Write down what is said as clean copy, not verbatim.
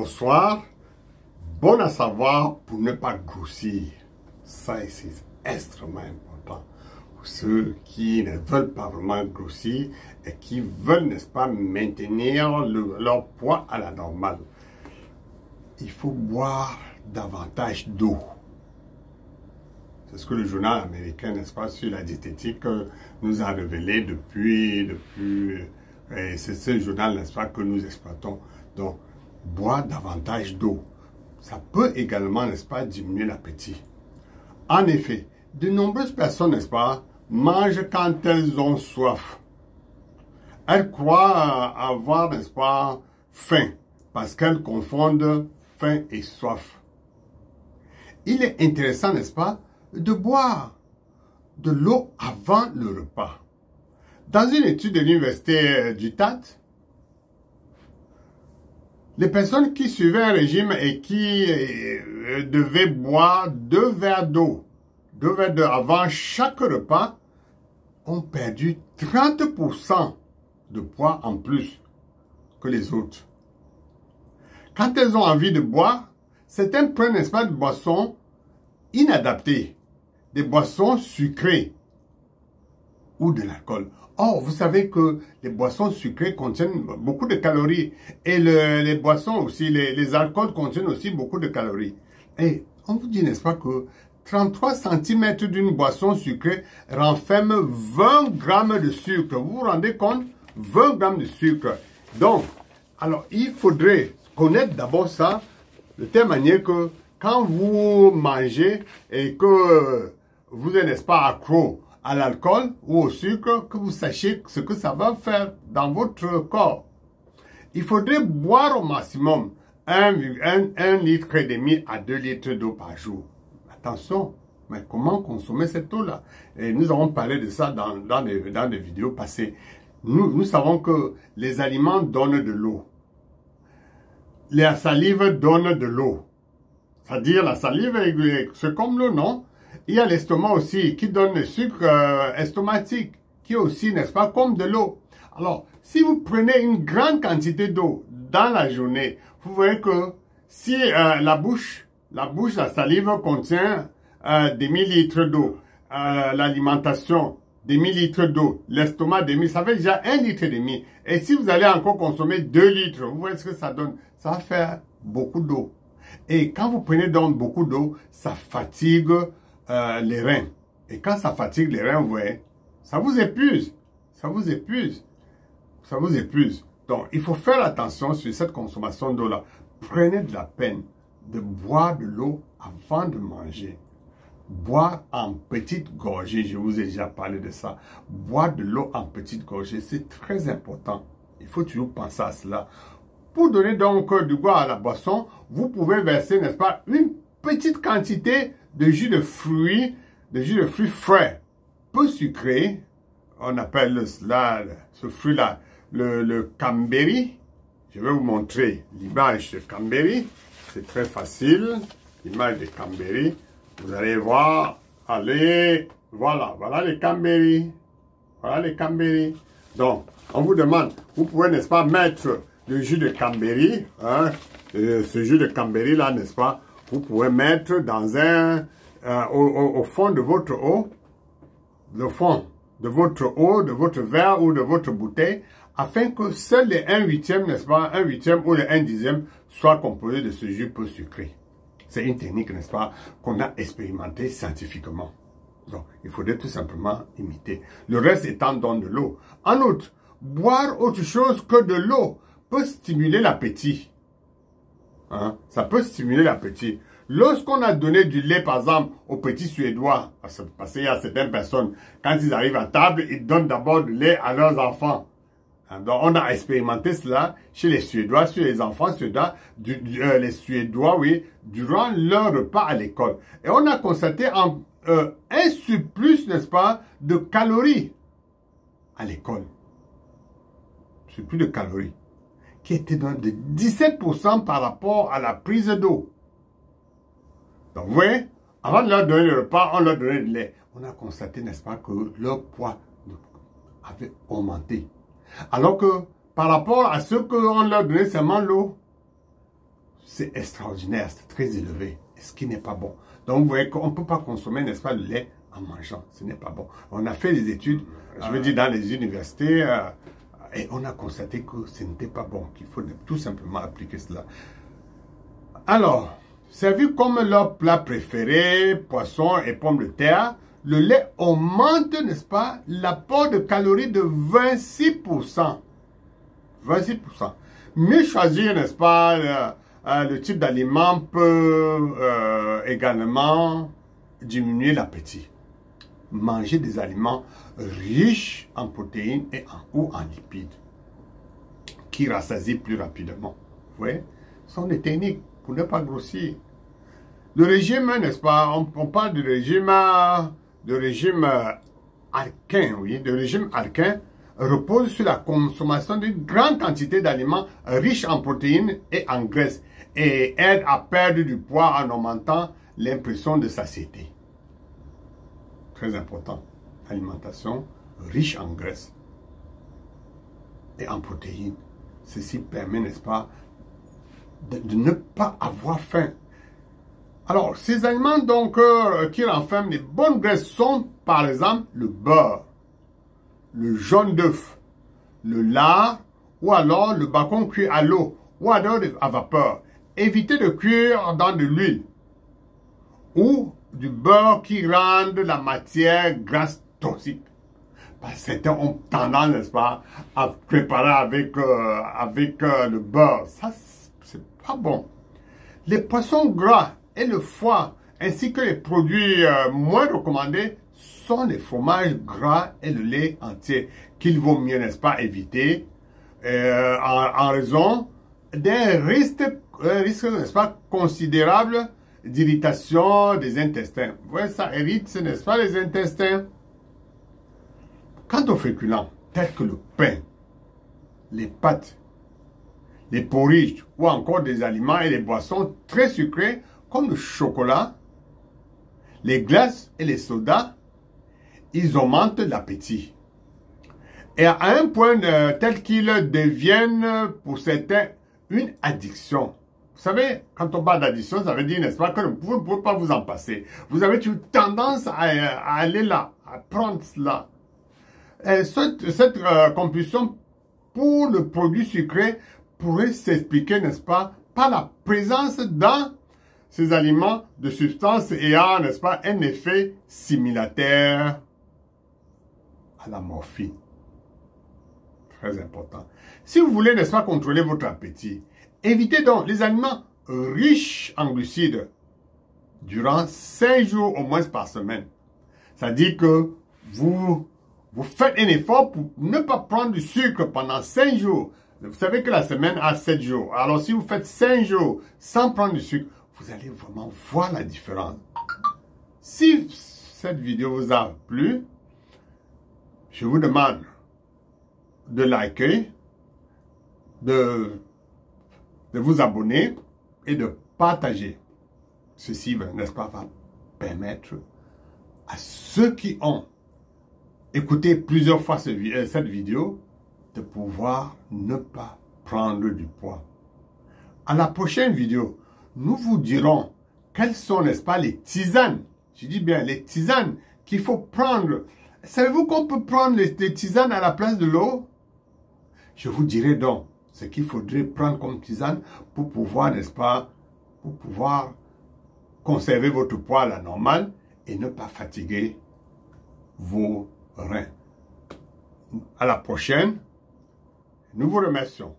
Bonsoir. Bon à savoir pour ne pas grossir. Ça, c'est extrêmement important. Pour ceux qui ne veulent pas vraiment grossir et qui veulent, n'est-ce pas, maintenir leur poids à la normale. Il faut boire davantage d'eau. C'est ce que le journal américain, n'est-ce pas, sur la diététique nous a révélé depuis et c'est ce journal, n'est-ce pas, que nous exploitons. Donc, boire davantage d'eau. Ça peut également, n'est-ce pas, diminuer l'appétit. En effet, de nombreuses personnes, n'est-ce pas, mangent quand elles ont soif. Elles croient avoir, n'est-ce pas, faim, parce qu'elles confondent faim et soif. Il est intéressant, n'est-ce pas, de boire de l'eau avant le repas. Dans une étude de l'université du TAT, les personnes qui suivaient un régime et qui devaient boire 2 verres d'eau avant chaque repas ont perdu 30% de poids en plus que les autres. Quand elles ont envie de boire, certains prennent, n'est-ce pas, des boissons inadaptées, des boissons sucrées ou de l'alcool. Or, vous savez que les boissons sucrées contiennent beaucoup de calories et les boissons aussi, les alcools contiennent aussi beaucoup de calories. Et on vous dit, n'est-ce pas, que 33 cm d'une boisson sucrée renferme 20 grammes de sucre. Vous vous rendez compte? 20 grammes de sucre. Donc, alors, il faudrait connaître d'abord ça, de telle manière que quand vous mangez et que vous êtes, n'est-ce pas, accro à l'alcool ou au sucre, que vous sachiez ce que ça va faire dans votre corps. Il faudrait boire au maximum 1,5 litre à 2 litres d'eau par jour. Attention, mais comment consommer cette eau-là? Et nous avons parlé de ça dans des vidéos passées. Nous savons que les aliments donnent de l'eau. La salive donne de l'eau. C'est-à-dire la salive, c'est comme l'eau, non? Il y a l'estomac aussi qui donne le sucre estomatique, qui est aussi, n'est-ce pas, comme de l'eau. Alors, si vous prenez une grande quantité d'eau dans la journée, vous voyez que si la bouche, la salive contient des millilitres d'eau, l'alimentation, des millilitres d'eau, l'estomac, ça fait déjà 1,5 litre. Et si vous allez encore consommer 2 litres, vous voyez ce que ça donne? Ça va faire beaucoup d'eau. Et quand vous prenez donc beaucoup d'eau, ça fatigue les reins. Et quand ça fatigue les reins, vous voyez, ça vous épuise. Ça vous épuise. Ça vous épuise. Donc, il faut faire attention sur cette consommation d'eau-là. Prenez de la peine de boire de l'eau avant de manger. Boire en petites gorgées, je vous ai déjà parlé de ça. Boire de l'eau en petites gorgées, c'est très important. Il faut toujours penser à cela. Pour donner donc du goût à la boisson, vous pouvez verser, n'est-ce pas, une petite quantité de jus de fruits frais, peu sucré. On appelle cela, ce fruit-là, le cranberry. Je vais vous montrer l'image de cranberry. C'est très facile. L'image de cranberry. Vous allez voir, allez, voilà les cranberry. Voilà les cranberry. Donc, on vous demande, vous pouvez, n'est-ce pas, mettre le jus de cranberry, hein, ce jus de cranberry là, n'est-ce pas, vous pouvez mettre dans au fond de votre eau, le fond de votre eau, de votre verre ou de votre bouteille, afin que seul les 1/8, n'est-ce pas, 1/8 ou le 1/10 soient composés de ce jus peu sucré. C'est une technique, n'est-ce pas, qu'on a expérimentée scientifiquement. Donc, il faudrait tout simplement imiter. Le reste étant dans de l'eau. En outre, boire autre chose que de l'eau peut stimuler l'appétit. Hein? Ça peut stimuler l'appétit. Lorsqu'on a donné du lait, par exemple, aux petits Suédois, parce qu'il y a certaines personnes, quand ils arrivent à table, ils donnent d'abord du lait à leurs enfants. Donc, on a expérimenté cela chez les Suédois, sur les enfants suédois, les Suédois, oui, durant leur repas à l'école. Et on a constaté un surplus, n'est-ce pas, de calories à l'école. Surplus de calories, qui était de 17% par rapport à la prise d'eau. Donc, vous voyez, avant de leur donner le repas, on leur donnait du lait. On a constaté, n'est-ce pas, que leur poids avait augmenté. Alors que, par rapport à ce qu'on leur donnait seulement l'eau, c'est extraordinaire, c'est très élevé, ce qui n'est pas bon. Donc, vous voyez qu'on ne peut pas consommer, n'est-ce pas, le lait en mangeant. Ce n'est pas bon. On a fait des études, je veux dire, dans les universités, et on a constaté que ce n'était pas bon, qu'il faut tout simplement appliquer cela. Alors, servi comme leur plat préféré, poisson et pommes de terre, le lait augmente, n'est-ce pas, l'apport de calories de 26%. 26%. Mieux choisir, n'est-ce pas, le type d'aliment peut également diminuer l'appétit. Manger des aliments riches en protéines ou en lipides qui rassasient plus rapidement. Vous voyez, ce sont des techniques pour ne pas grossir. Le régime, n'est-ce pas, on parle de régime alquin, oui, de régime alquin repose sur la consommation d'une grande quantité d'aliments riches en protéines et en graisses et aide à perdre du poids en augmentant l'impression de satiété. Très important. Alimentation riche en graisses et en protéines. Ceci permet, n'est-ce pas, de ne pas avoir faim. Alors, ces aliments donc qui renferment les bonnes graisses sont, par exemple, le beurre, le jaune d'œuf, le lard, ou alors le bacon cuit à l'eau, ou alors à vapeur. Évitez de cuire dans de l'huile ou du beurre qui rendent la matière grasse toxique. Parce que certains ont tendance, n'est-ce pas, à préparer avec le beurre. Ça, c'est pas bon. Les poissons gras et le foie, ainsi que les produits moins recommandés, sont les fromages gras et le lait entier, qu'il vaut mieux, n'est-ce pas, éviter en raison d'un risque, n'est-ce pas, considérable d'irritation des intestins. Vous voyez, ça irrite, n'est-ce pas, les intestins. Quant aux féculents, tels que le pain, les pâtes, les porridges ou encore des aliments et des boissons très sucrés comme le chocolat, les glaces et les sodas, ils augmentent l'appétit. Et à un point tel qu'ils deviennent pour certains une addiction. Vous savez, quand on parle d'addiction, ça veut dire, n'est-ce pas, que vous ne pouvez pas vous en passer. Vous avez une tendance à aller là, à prendre cela. Cette compulsion pour le produit sucré pourrait s'expliquer, n'est-ce pas, par la présence dans ces aliments de substances ayant, n'est-ce pas, un effet similaire à la morphine. Très important. Si vous voulez, n'est-ce pas, contrôler votre appétit, évitez donc les aliments riches en glucides durant 5 jours au moins par semaine. C'est-à-dire que vous faites un effort pour ne pas prendre du sucre pendant 5 jours. Vous savez que la semaine a 7 jours. Alors si vous faites 5 jours sans prendre du sucre, vous allez vraiment voir la différence. Si cette vidéo vous a plu, je vous demande de liker, de vous abonner et de partager. Ceci, n'est-ce pas, va permettre à ceux qui ont écouté plusieurs fois cette vidéo de pouvoir ne pas prendre du poids. À la prochaine vidéo, nous vous dirons quelles sont, n'est-ce pas, les tisanes. Je dis bien les tisanes qu'il faut prendre. Savez-vous qu'on peut prendre les tisanes à la place de l'eau? Je vous dirai donc ce qu'il faudrait prendre comme tisane pour pouvoir, n'est-ce pas, pour pouvoir conserver votre poids à la normale et ne pas fatiguer vos reins. À la prochaine, nous vous remercions.